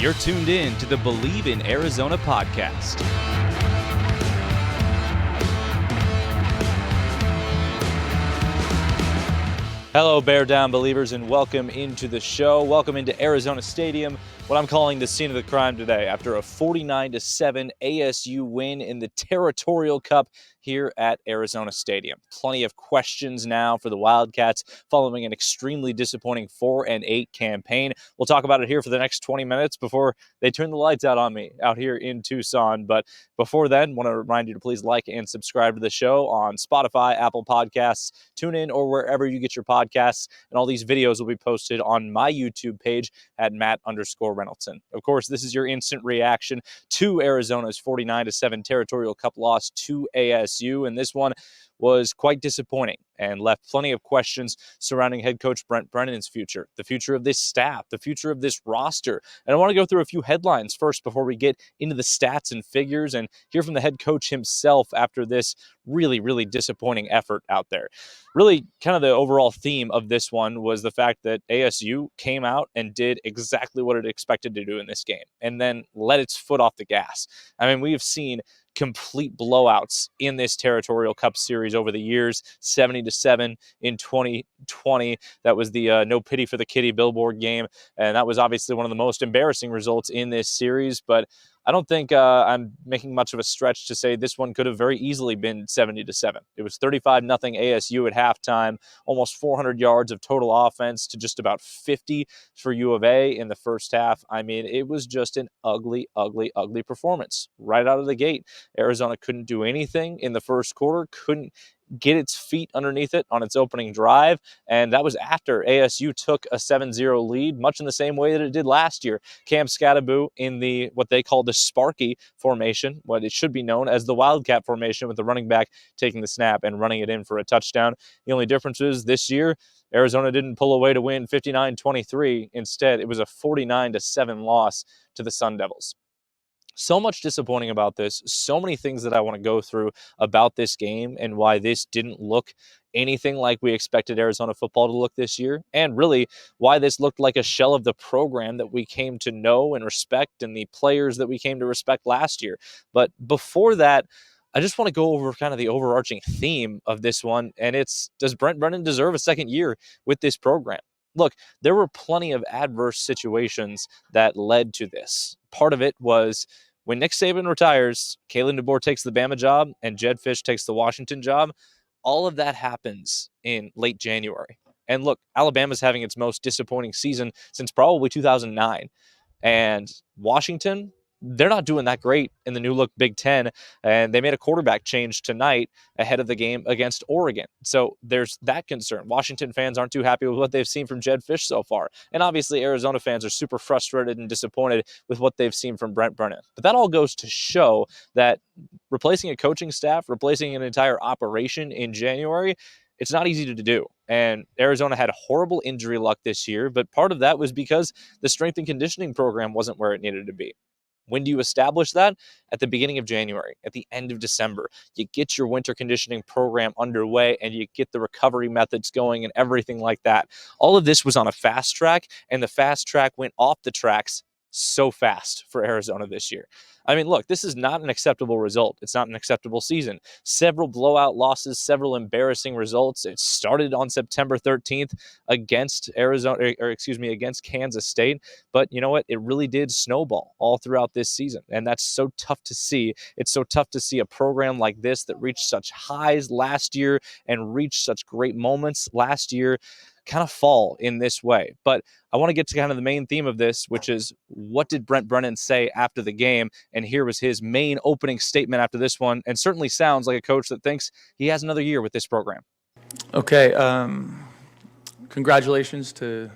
You're tuned in to the Bleav in Arizona podcast. Hello, Bear Down Believers, and welcome into the show. Welcome into Arizona Stadium, what I'm calling the scene of the crime today, after a 49-7 ASU win in the Territorial Cup here at Arizona Stadium. Plenty of questions now for the Wildcats following an extremely disappointing 4-8 campaign. We'll talk about it here for the next 20 minutes before they turn the lights out on me out here in Tucson. But before then, I want to remind you to please like and subscribe to the show on Spotify, Apple Podcasts, TuneIn, or wherever you get your podcasts. And all these videos will be posted on my YouTube page at Matt_Reynoldsson. Of course, this is your instant reaction to Arizona's 49-7 Territorial Cup loss to ASU. And this one was quite disappointing and left plenty of questions surrounding head coach Brent Brennan's future, the future of this staff, the future of this roster. And I want to go through a few headlines first before we get into the stats and figures and hear from the head coach himself after this really, really disappointing effort out there. Really, kind of the overall theme of this one was the fact that ASU came out and did exactly what it expected to do in this game and then let its foot off the gas. I mean, we have seen complete blowouts in this Territorial Cup series over the years. 70-7 in 2020. That was the No Pity for the Kitty billboard game, and that was obviously one of the most embarrassing results in this series. But I don't think I'm making much of a stretch to say this one could have very easily been 70-7. It was 35-0 ASU at halftime, almost 400 yards of total offense to just about 50 for U of A in the first half. I mean, it was just an ugly, ugly, ugly performance right out of the gate. Arizona couldn't do anything in the first quarter, couldn't get its feet underneath it on its opening drive, and that was after ASU took a 7-0 lead, much in the same way that it did last year. Cam Scadaboo in the what they call the Sparky formation, what it should be known as the Wildcat formation, with the running back taking the snap and running it in for a touchdown. The only difference is this year, Arizona didn't pull away to win 59-23. Instead, it was a 49-7 loss to the Sun Devils. So much disappointing about this. So many things that I want to go through about this game and why this didn't look anything like we expected Arizona football to look this year, and really why this looked like a shell of the program that we came to know and respect and the players that we came to respect last year. But before that, I just want to go over kind of the overarching theme of this one, and it's, does Brent Brennan deserve a second year with this program? Look, there were plenty of adverse situations that led to this. Part of it was when Nick Saban retires, Kalen DeBoer takes the Bama job, and Jedd Fisch takes the Washington job. All of that happens in late January. And look, Alabama's having its most disappointing season since probably 2009. And Washington, they're not doing that great in the new look Big Ten, and they made a quarterback change tonight ahead of the game against Oregon. So there's that concern. Washington fans aren't too happy with what they've seen from Jedd Fisch so far. And obviously Arizona fans are super frustrated and disappointed with what they've seen from Brent Brennan. But that all goes to show that replacing a coaching staff, replacing an entire operation in January, it's not easy to do. And Arizona had horrible injury luck this year, but part of that was because the strength and conditioning program wasn't where it needed to be. When do you establish that? At the beginning of January, at the end of December. You get your winter conditioning program underway and you get the recovery methods going and everything like that. All of this was on a fast track, and the fast track went off the tracks so fast for Arizona this year. I mean, look, this is not an acceptable result. It's not an acceptable season. Several blowout losses, several embarrassing results. It started on September 13th against against Kansas State. But you know what? It really did snowball all throughout this season. And that's so tough to see. It's so tough to see a program like this that reached such highs last year and reached such great moments last year kind of fall in this way. But I want to get to kind of the main theme of this, which is, what did Brent Brennan say after the game? And here was his main opening statement after this one, and certainly sounds like a coach that thinks he has another year with this program. Okay, congratulations to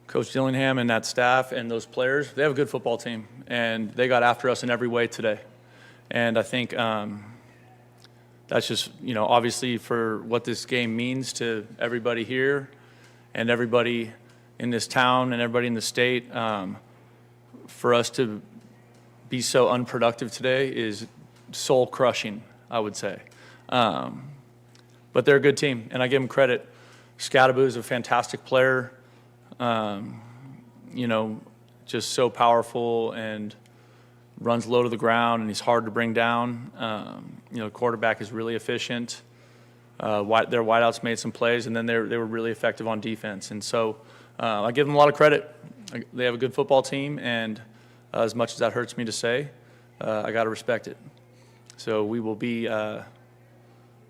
Coach Dillingham and that staff and those players. They have a good football team, and they got after us in every way today. And I think that's just, obviously for what this game means to everybody here and everybody in this town and everybody in the state. For us to be so unproductive today is soul-crushing, I would say. But they're a good team, and I give them credit. Scadaboo is a fantastic player. just so powerful and runs low to the ground, and he's hard to bring down. The quarterback is really efficient. Their wideouts made some plays, and then they were really effective on defense. And so I give them a lot of credit. They have a good football team, and as much as that hurts me to say, I got to respect it. So we will be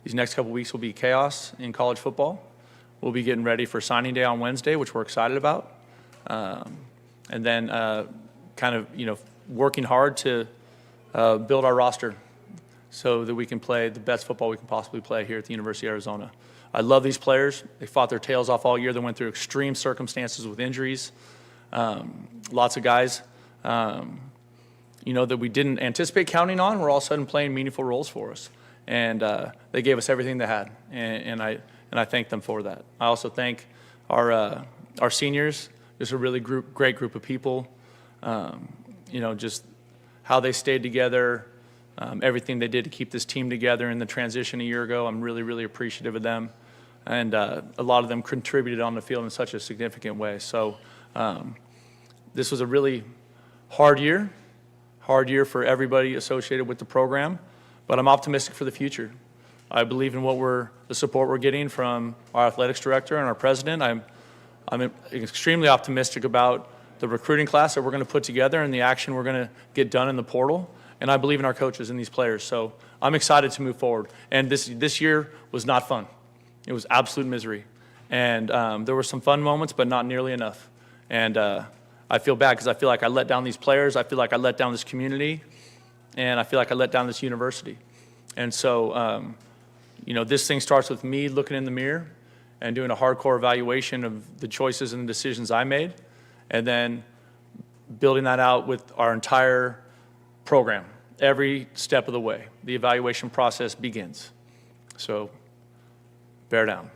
these next couple weeks will be chaos in college football. We'll be getting ready for signing day on Wednesday, which we're excited about. And then working hard to build our roster so that we can play the best football we can possibly play here at the University of Arizona. I love these players. They fought their tails off all year. They went through extreme circumstances with injuries. Lots of guys, that we didn't anticipate counting on were all of a sudden playing meaningful roles for us. And they gave us everything they had, and I thank them for that. I also thank our seniors. Just a really great group of people. Just how they stayed together, everything they did to keep this team together in the transition a year ago. I'm really, really appreciative of them. And a lot of them contributed on the field in such a significant way. So this was a really hard year for everybody associated with the program, but I'm optimistic for the future. I Bleav in the support we're getting from our athletics director and our president. I'm extremely optimistic about the recruiting class that we're going to put together and the action we're going to get done in the portal. And I Bleav in our coaches and these players. So I'm excited to move forward. And this year was not fun. It was absolute misery. And there were some fun moments, but not nearly enough. And I feel bad because I feel like I let down these players. I feel like I let down this community. And I feel like I let down this university. And so, this thing starts with me looking in the mirror and doing a hardcore evaluation of the choices and the decisions I made, and then building that out with our entire program, every step of the way. The evaluation process begins. So, bear down.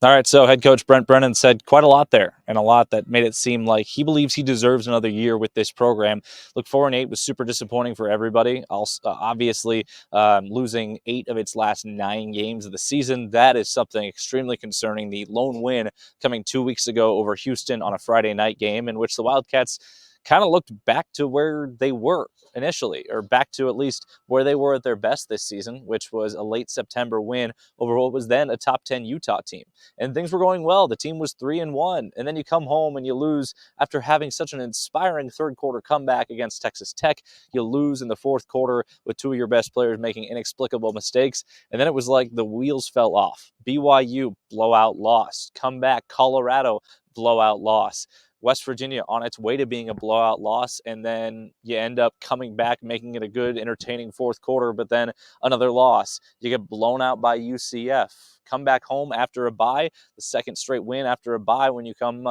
All right, so head coach Brent Brennan said quite a lot there, and a lot that made it seem like he believes he deserves another year with this program. Look, 4-8 was super disappointing for everybody. Obviously, losing 8 of its last 9 games of the season, that is something extremely concerning. The lone win coming 2 weeks ago over Houston on a Friday night game in which the Wildcats kind of looked back to where they were initially, or back to at least where they were at their best this season, which was a late September win over what was then a top 10 Utah team. And things were going well. The team was 3-1. And then you come home and you lose after having such an inspiring third quarter comeback against Texas Tech. You lose in the fourth quarter with 2 of your best players making inexplicable mistakes. And then it was like the wheels fell off. BYU, blowout loss. Comeback, Colorado, blowout loss. West Virginia on its way to being a blowout loss, and then you end up coming back, making it a good, entertaining fourth quarter, but then another loss. You get blown out by UCF. Come back home after a bye, the second straight win after a bye when you come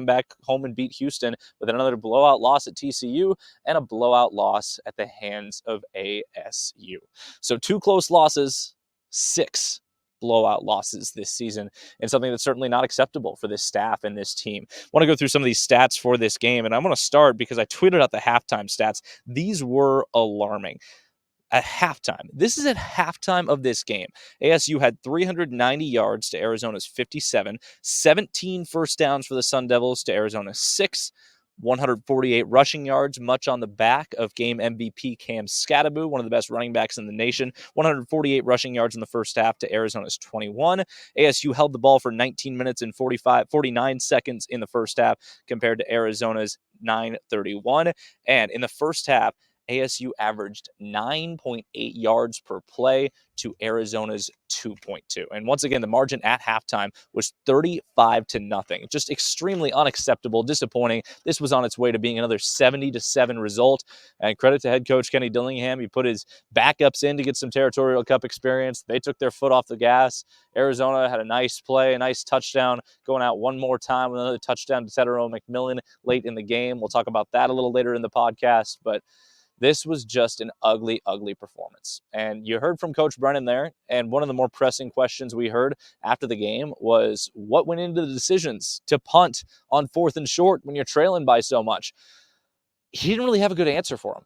back home and beat Houston, with another blowout loss at TCU and a blowout loss at the hands of ASU. So 2 close losses, 6 blowout losses this season, and something that's certainly not acceptable for this staff and this team. I want to go through some of these stats for this game, and I'm going to start because I tweeted out the halftime stats. These were alarming. At halftime, this is at halftime of this game, ASU had 390 yards to Arizona's 57, 17 first downs for the Sun Devils to Arizona's 6, 148 rushing yards, much on the back of game MVP Cam Skattebo, one of the best running backs in the nation. 148 rushing yards in the first half to Arizona's 21. ASU held the ball for 19 minutes and 49 seconds in the first half compared to Arizona's 9:31. And in the first half, ASU averaged 9.8 yards per play to Arizona's 2.2. And once again, the margin at halftime was 35-0. Just extremely unacceptable, disappointing. This was on its way to being another 70-7 result. And credit to head coach Kenny Dillingham. He put his backups in to get some Territorial Cup experience. They took their foot off the gas. Arizona had a nice play, a nice touchdown, going out one more time with another touchdown to Tetero McMillan late in the game. We'll talk about that a little later in the podcast, but this was just an ugly, ugly performance. And you heard from Coach Brennan there, and one of the more pressing questions we heard after the game was what went into the decisions to punt on 4th and short when you're trailing by so much. He didn't really have a good answer for him.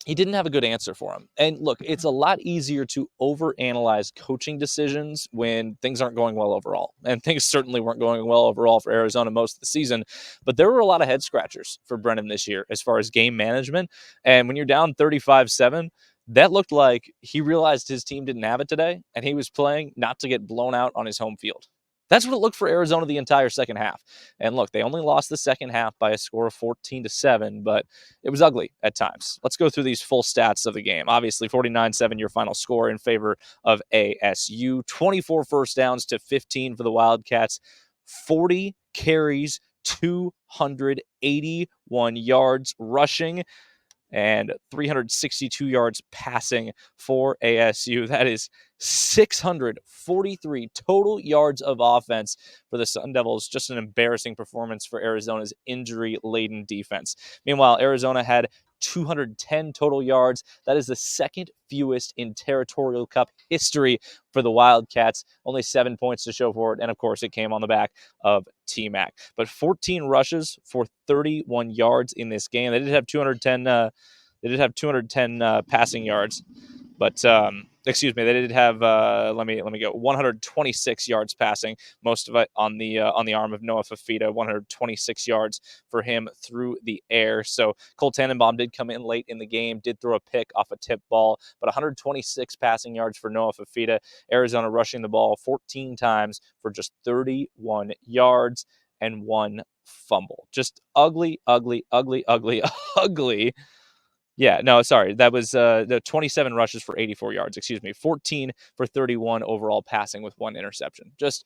he didn't have a good answer for him. And look, it's a lot easier to overanalyze coaching decisions when things aren't going well overall. And things certainly weren't going well overall for Arizona most of the season. But there were a lot of head scratchers for Brennan this year as far as game management. And when you're down 35-7, that looked like he realized his team didn't have it today, and he was playing not to get blown out on his home field. That's what it looked for Arizona the entire second half. And look, they only lost the second half by a score of 14-7, but it was ugly at times. Let's go through these full stats of the game. Obviously, 49-7, your final score in favor of ASU. 24 first downs to 15 for the Wildcats. 40 carries, 281 yards rushing, and 362 yards passing for ASU. That is 643 total yards of offense for the Sun Devils. Just an embarrassing performance for Arizona's injury-laden defense. Meanwhile, Arizona had 210 total yards. That is the second fewest in Territorial Cup history for the Wildcats. Only 7 points to show for it. And of course, it came on the back of T-Mac. But 14 rushes for 31 yards in this game. They did have 210 passing yards. But excuse me, they did have let me go 126 yards passing, most of it on the arm of Noah Fafita. 126 yards for him through the air. So Cole Tannenbaum did come in late in the game, did throw a pick off a tip ball, but 126 passing yards for Noah Fafita. Arizona rushing the ball 14 times for just 31 yards and one fumble. Just ugly, ugly, ugly, ugly, ugly. Yeah, no, sorry. That was the 27 rushes for 84 yards, 14 for 31 overall passing with one interception. Just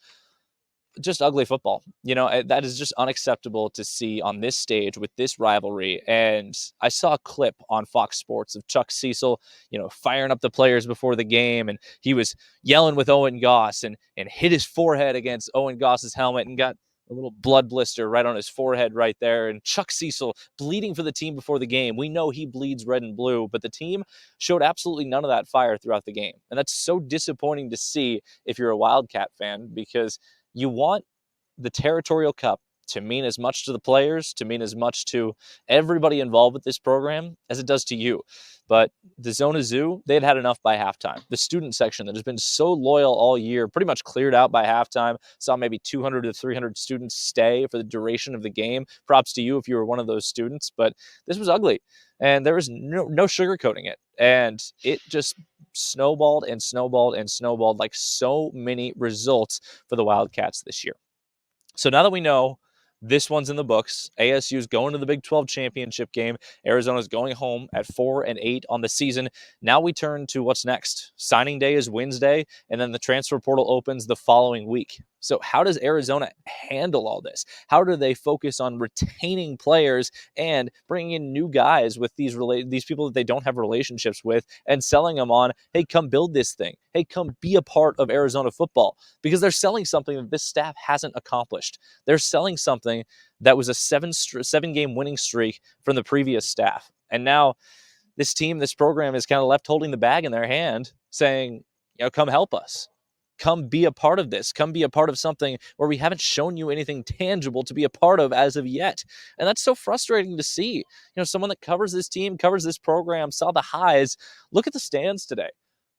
ugly football. That is just unacceptable to see on this stage with this rivalry. And I saw a clip on Fox Sports of Chuck Cecil, firing up the players before the game, and he was yelling with Owen Goss and hit his forehead against Owen Goss's helmet and got a little blood blister right on his forehead right there. And Chuck Cecil bleeding for the team before the game. We know he bleeds red and blue, but the team showed absolutely none of that fire throughout the game. And that's so disappointing to see if you're a Wildcat fan, because you want the Territorial Cup to mean as much to the players, to mean as much to everybody involved with this program as it does to you. But the Zona Zoo, they had enough by halftime. The student section that has been so loyal all year pretty much cleared out by halftime. Saw maybe 200 to 300 students stay for the duration of the game. Props to you if you were one of those students. But this was ugly, and there was no sugarcoating it. And it just snowballed and snowballed and snowballed like so many results for the Wildcats this year. So now that we know this one's in the books, ASU's going to the Big 12 championship game, Arizona's going home at 4-8 on the season. Now we turn to what's next. Signing day is Wednesday, and then the transfer portal opens the following week. So how does Arizona handle all this? How do they focus on retaining players and bringing in new guys with these people that they don't have relationships with, and selling them on, hey, come build this thing. Hey, come be a part of Arizona football, because they're selling something that this staff hasn't accomplished. They're selling something that was a seven-game winning streak from the previous staff. And now this team, this program is kind of left holding the bag in their hand saying, come help us. Come be a part of this. Come be a part of something where we haven't shown you anything tangible to be a part of as of yet. And that's so frustrating to see. Someone that covers this team, covers this program, saw the highs. Look at the stands today.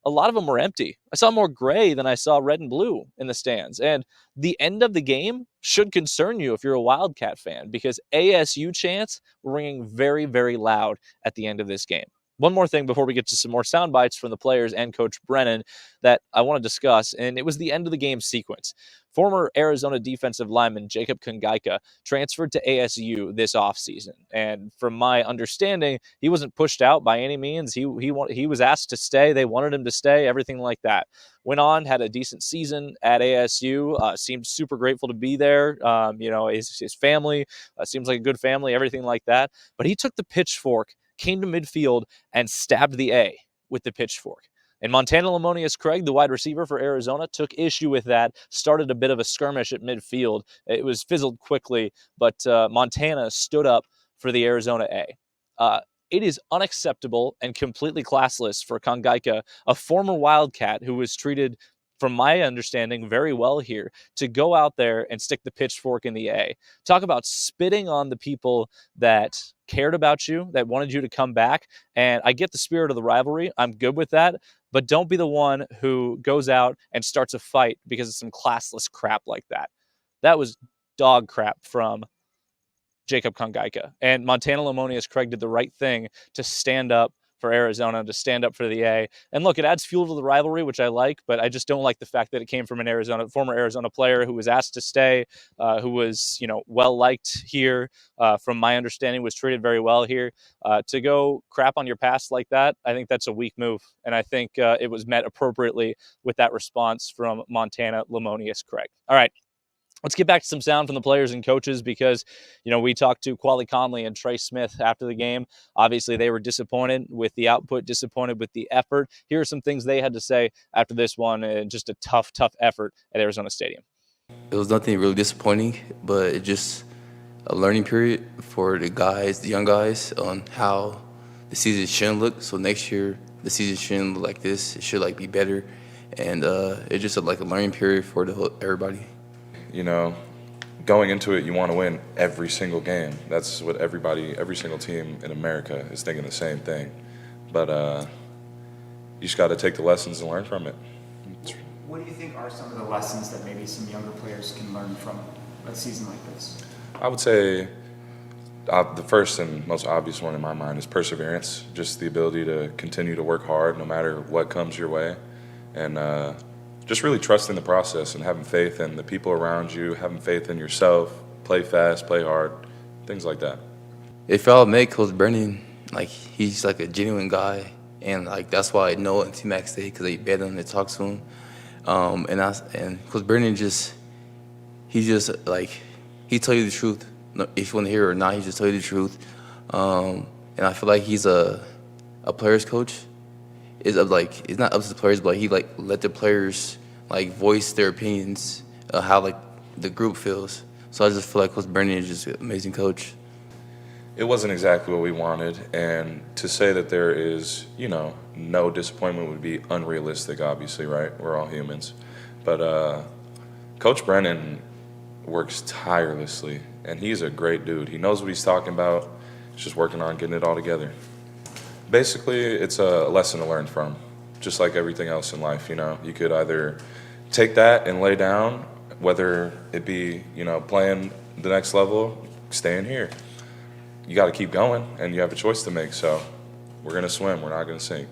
A lot of them were empty. I saw more gray than I saw red and blue in the stands. And the end of the game should concern you if you're a Wildcat fan, because ASU chants were ringing very, very loud at the end of this game. One more thing before we get to some more sound bites from the players and Coach Brennan that I want to discuss, and it was the end of the game sequence. Former Arizona defensive lineman Jacob Kungaika transferred to ASU this offseason, and from my understanding, he wasn't pushed out by any means. He was asked to stay. They wanted him to stay, everything like that. Went on, had a decent season at ASU, seemed super grateful to be there. His family seems like a good family, everything like that. But he took the pitchfork, came to midfield, and stabbed the A with the pitchfork. And Montana Lamonius Craig, the wide receiver for Arizona, took issue with that, started a bit of a skirmish at midfield. It was fizzled quickly, but Montana stood up for the Arizona A. It is unacceptable and completely classless for Kongaika, a former Wildcat who was treated from my understanding, very well here to go out there and stick the pitchfork in the A. Talk about spitting on the people that cared about you, that wanted you to come back. And I get the spirit of the rivalry. I'm good with that. But don't be the one who goes out and starts a fight because of some classless crap like that. That was dog crap from Jacob Kongaika. And Montana Lemonius Craig did the right thing to stand up for Arizona, to stand up for the A. And look, it adds fuel to the rivalry, which I like, but I just don't like the fact that it came from an former Arizona player who was asked to stay, who was, well liked here. From my understanding, was treated very well here. To go crap on your past like that, I think that's a weak move. And I think it was met appropriately with that response from Montana Lemonius Craig. All right. Let's get back to some sound from the players and coaches because, we talked to Quali Conley and Tre Smith after the game. Obviously, they were disappointed with the output, disappointed with the effort. Here are some things they had to say after this one, and just a tough effort at Arizona Stadium. It was nothing really disappointing, but it just a learning period for the guys, the young guys, on how the season shouldn't look. So next year, the season shouldn't look like this. It should be better, and it's just a learning period for everybody. Going into it, you want to win every single game. That's what every single team in America is thinking the same thing. But you just got to take the lessons and learn from it. What do you think are some of the lessons that maybe some younger players can learn from a season like this? I would say the first and most obvious one in my mind is perseverance, just the ability to continue to work hard no matter what comes your way. And just really trusting the process and having faith in the people around you, having faith in yourself, play fast, play hard, things like that. If y'all met Coach Brennan, he's a genuine guy, and that's why I know and T-Mac stay because they bet him and talk to him. And Coach Brennan he tell you the truth. If you want to hear it or not, he just tell you the truth. And I feel like he's a player's coach. It's not up to the players, but he let the players voice their opinions, how the group feels. So I just feel like Coach Brennan is just an amazing coach. It wasn't exactly what we wanted, and to say that there is, no disappointment would be unrealistic, obviously, right? We're all humans. But Coach Brennan works tirelessly, and he's a great dude. He knows what he's talking about. He's just working on getting it all together. Basically, it's a lesson to learn from, just like everything else in life, You could either take that and lay down, whether it be, playing the next level, staying here. You got to keep going, and you have a choice to make. So we're going to swim. We're not going to sink.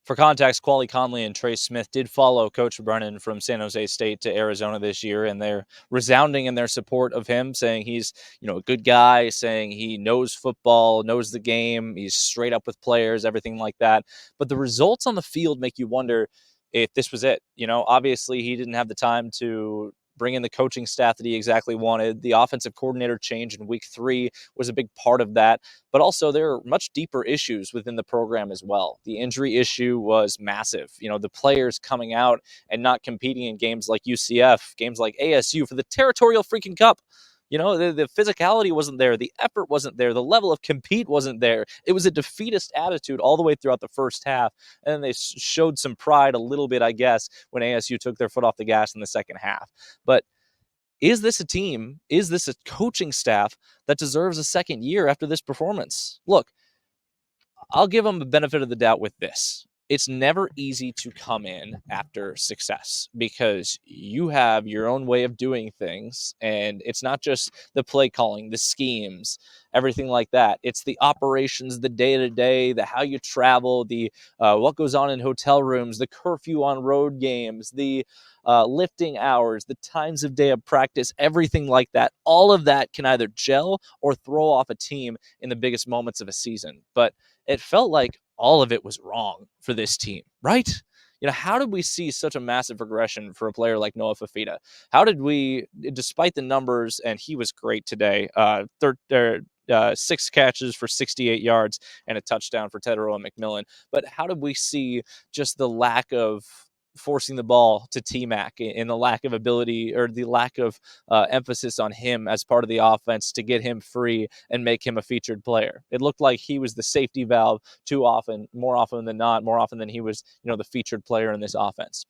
For context, Quali Conley and Tre Smith did follow Coach Brennan from San Jose State to Arizona this year, and they're resounding in their support of him, saying he's, a good guy, saying he knows football, knows the game, he's straight up with players, everything like that. But the results on the field make you wonder if this was it. Obviously he didn't have the time to bring in the coaching staff that he exactly wanted. The offensive coordinator change in week 3 was a big part of that. But also there are much deeper issues within the program as well. The injury issue was massive. The players coming out and not competing in games like UCF, games like ASU for the Territorial freaking Cup. The physicality wasn't there. The effort wasn't there. The level of compete wasn't there. It was a defeatist attitude all the way throughout the first half. And then they showed some pride a little bit, I guess, when ASU took their foot off the gas in the second half. But is this a team? Is this a coaching staff that deserves a second year after this performance? Look, I'll give them the benefit of the doubt with this. It's never easy to come in after success because you have your own way of doing things. And it's not just the play calling, the schemes, everything like that. It's the operations, the day-to-day, the how you travel, the what goes on in hotel rooms, the curfew on road games, the lifting hours, the times of day of practice, everything like that. All of that can either gel or throw off a team in the biggest moments of a season. But it felt like all of it was wrong for this team, right? How did we see such a massive regression for a player like Noah Fafita? How did we, despite the numbers, and he was great today, 6 catches for 68 yards and a touchdown for Teteroa McMillan, but how did we see just the lack of forcing the ball to T-Mac and the lack of ability or the lack of emphasis on him as part of the offense to get him free and make him a featured player? It looked like he was the safety valve more often than not, more often than he was, the featured player in this offense.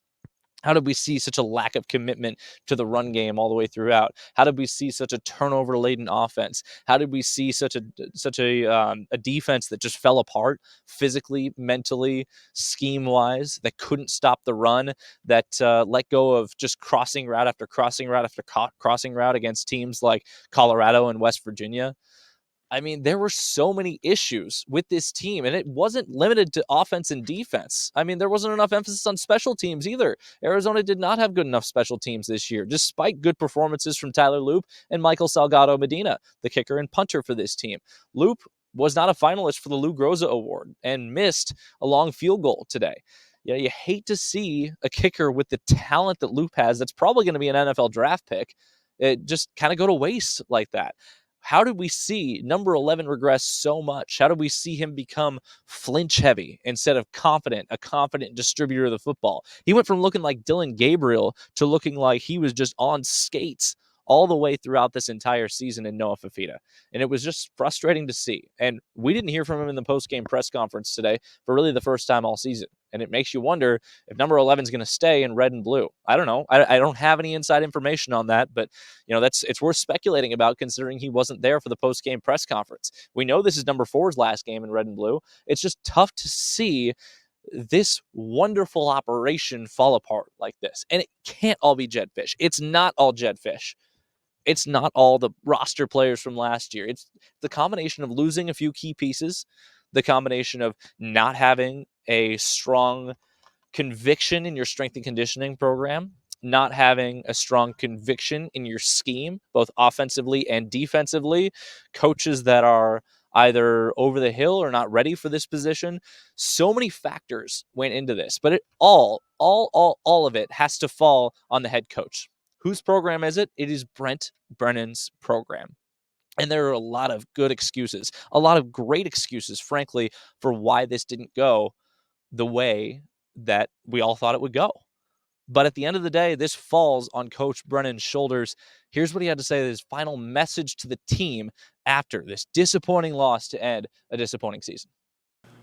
How did we see such a lack of commitment to the run game all the way throughout? How did we see such a turnover-laden offense? How did we see such a defense that just fell apart physically, mentally, scheme-wise, that couldn't stop the run, that let go of just crossing route after crossing route after crossing route against teams like Colorado and West Virginia? I mean, there were so many issues with this team, and it wasn't limited to offense and defense. I mean, there wasn't enough emphasis on special teams either. Arizona did not have good enough special teams this year, despite good performances from Tyler Loop and Michael Salgado Medina, the kicker and punter for this team. Loop was not a finalist for the Lou Groza Award and missed a long field goal today. You hate to see a kicker with the talent that Loop has that's probably going to be an NFL draft pick. It just kind of go to waste like that. How did we see number 11 regress so much? How did we see him become flinch heavy instead of confident, a confident distributor of the football? He went from looking like Dylan Gabriel to looking like he was just on skates all the way throughout this entire season in Noah Fafita. And it was just frustrating to see. And we didn't hear from him in the post-game press conference today for really the first time all season. And it makes you wonder if number 11 is going to stay in red and blue. I don't know. I don't have any inside information on that, but it's worth speculating about considering he wasn't there for the post-game press conference. We know this is number 4's last game in red and blue. It's just tough to see this wonderful operation fall apart like this. And it can't all be Jedfish. It's not all Jedfish. It's not all the roster players from last year. It's the combination of losing a few key pieces, the combination of not having a strong conviction in your strength and conditioning program, not having a strong conviction in your scheme, both offensively and defensively, coaches that are either over the hill or not ready for this position. So many factors went into this, but it all of it has to fall on the head coach. Whose program is it? It is Brent Brennan's program. And there are a lot of good excuses, a lot of great excuses, frankly, for why this didn't go the way that we all thought it would go. But at the end of the day, this falls on Coach Brennan's shoulders. Here's what he had to say, his final message to the team after this disappointing loss to end a disappointing season.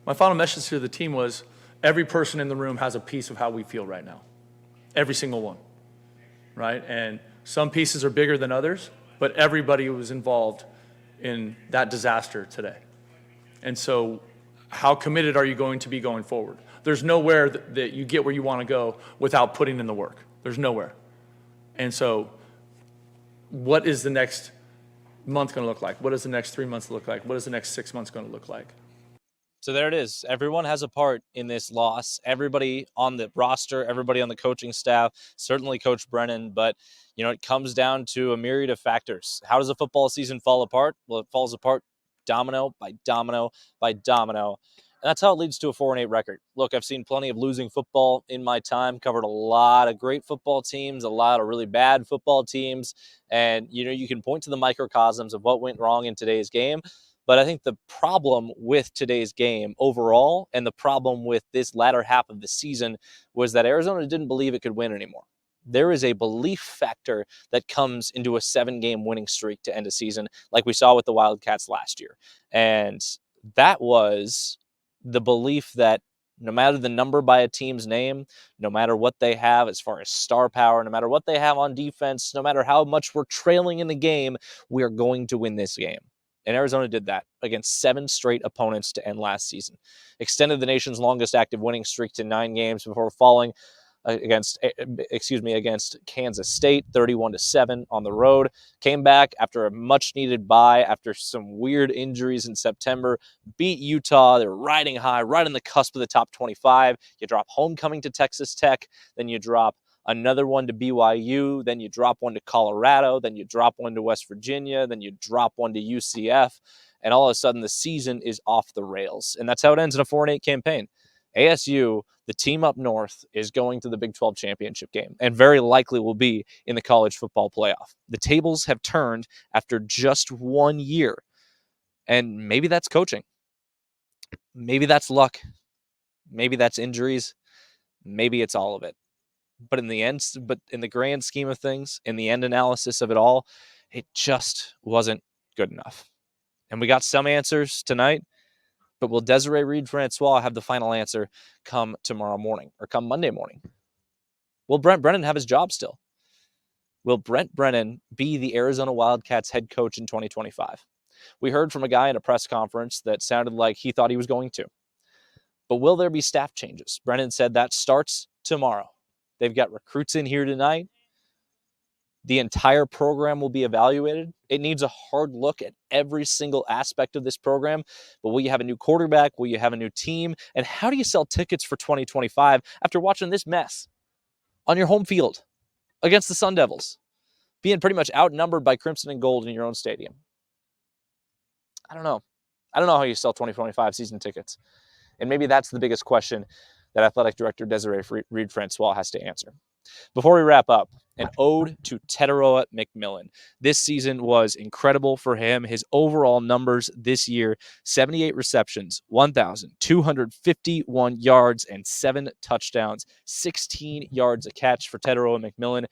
My final message to the team was every person in the room has a piece of how we feel right now. Every single one. Right? And some pieces are bigger than others, but everybody was involved in that disaster today. And so how committed are you going to be going forward? There's nowhere that you get where you want to go without putting in the work. There's nowhere. And so what is the next month going to look like? What does the next 3 months look like? What is the next 6 months going to look like? So there it is. Everyone has a part in this loss. Everybody on the roster, everybody on the coaching staff, certainly Coach Brennan, but it comes down to a myriad of factors. How does a football season fall apart? Well, it falls apart domino by domino by domino. And that's how it leads to a 4-8 record. Look, I've seen plenty of losing football in my time, covered a lot of great football teams, a lot of really bad football teams. And, you can point to the microcosms of what went wrong in today's game. But I think the problem with today's game overall and the problem with this latter half of the season was that Arizona didn't believe it could win anymore. There is a belief factor that comes into a 7-game winning streak to end a season like we saw with the Wildcats last year. And that was the belief that no matter the number by a team's name, no matter what they have as far as star power, no matter what they have on defense, no matter how much we're trailing in the game, we are going to win this game. And Arizona did that against 7 straight opponents to end last season. Extended the nation's longest active winning streak to 9 games before falling against Kansas State, 31-7 on the road. Came back after a much-needed bye, after some weird injuries in September. Beat Utah. They were riding high, right on the cusp of the top 25. You drop homecoming to Texas Tech. Then you drop another one to BYU, then you drop one to Colorado, then you drop one to West Virginia, then you drop one to UCF, and all of a sudden the season is off the rails. And that's how it ends in a 4-8 campaign. ASU, the team up north, is going to the Big 12 championship game and very likely will be in the college football playoff. The tables have turned after just 1 year, and maybe that's coaching. Maybe that's luck. Maybe that's injuries. Maybe it's all of it. But in the grand scheme of things, in the end analysis of it all, it just wasn't good enough. And we got some answers tonight, but will Desiree Reed-Francois have the final answer come tomorrow morning or come Monday morning? Will Brent Brennan have his job still? Will Brent Brennan be the Arizona Wildcats head coach in 2025? We heard from a guy in a press conference that sounded like he thought he was going to. But will there be staff changes? Brennan said that starts tomorrow. They've got recruits in here tonight. The entire program will be evaluated. It needs a hard look at every single aspect of this program. But will you have a new quarterback? Will you have a new team? And how do you sell tickets for 2025 after watching this mess on your home field against the Sun Devils, being pretty much outnumbered by Crimson and Gold in your own stadium? I don't know. I don't know how you sell 2025 season tickets. And maybe that's the biggest question that Athletic Director Desiree Reed-Francois has to answer. Before we wrap up, an ode to Tetairoa McMillan. This season was incredible for him. His overall numbers this year, 78 receptions, 1,251 yards, and 7 touchdowns, 16 yards a catch for Tetairoa McMillan.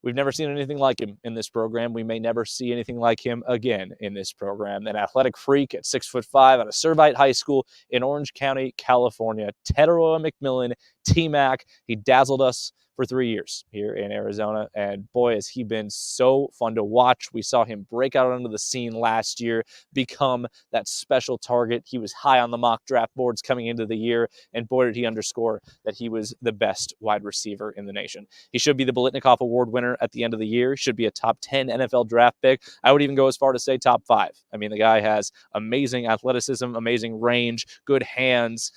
We've never seen anything like him in this program. We may never see anything like him again in this program. An athletic freak at 6'5" out of Servite High School in Orange County, California. Tetairoa McMillan, T-Mac. He dazzled us for 3 years here in Arizona. And boy, has he been so fun to watch. We saw him break out onto the scene last year, become that special target. He was high on the mock draft boards coming into the year. And boy, did he underscore that he was the best wide receiver in the nation. He should be the Biletnikoff Award winner at the end of the year. Should be a top 10 NFL draft pick. I would even go as far to say top 5. I mean, the guy has amazing athleticism, amazing range, good hands,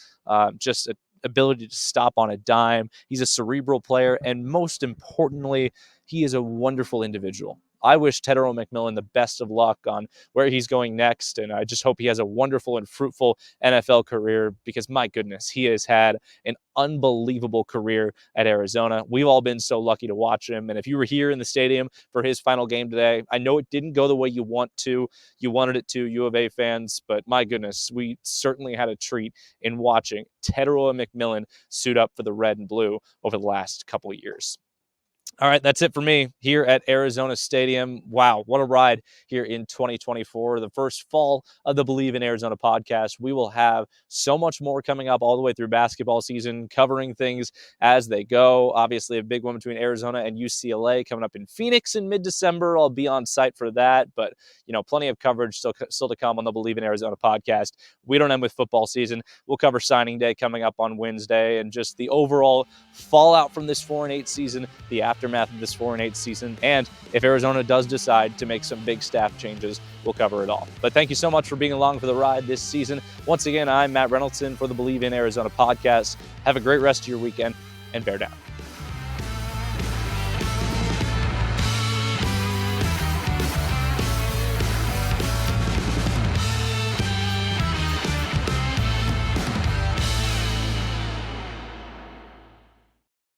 just a ability to stop on a dime. He's a cerebral player, and most importantly, he is a wonderful individual. I wish Tetairoa McMillan the best of luck on where he's going next, and I just hope he has a wonderful and fruitful NFL career because, my goodness, he has had an unbelievable career at Arizona. We've all been so lucky to watch him, and if you were here in the stadium for his final game today, I know it didn't go the way you wanted it to, U of A fans, but my goodness, we certainly had a treat in watching Tetairoa McMillan suit up for the red and blue over the last couple of years. All right, that's it for me here at Arizona Stadium. Wow, what a ride here in 2024, the first fall of the Bleav in Arizona podcast. We will have so much more coming up all the way through basketball season, covering things as they go. Obviously, a big one between Arizona and UCLA coming up in Phoenix in mid-December. I'll be on site for that, but plenty of coverage still to come on the Bleav in Arizona podcast. We don't end with football season. We'll cover signing day coming up on Wednesday and just the overall fallout from this 4-8 season, the aftermath of this 4-8 season, and if Arizona does decide to make some big staff changes, we'll cover it all. But thank you so much for being along for the ride this season. Once again, I'm Matt Reynolds for the Bleav in Arizona podcast. Have a great rest of your weekend, and bear down.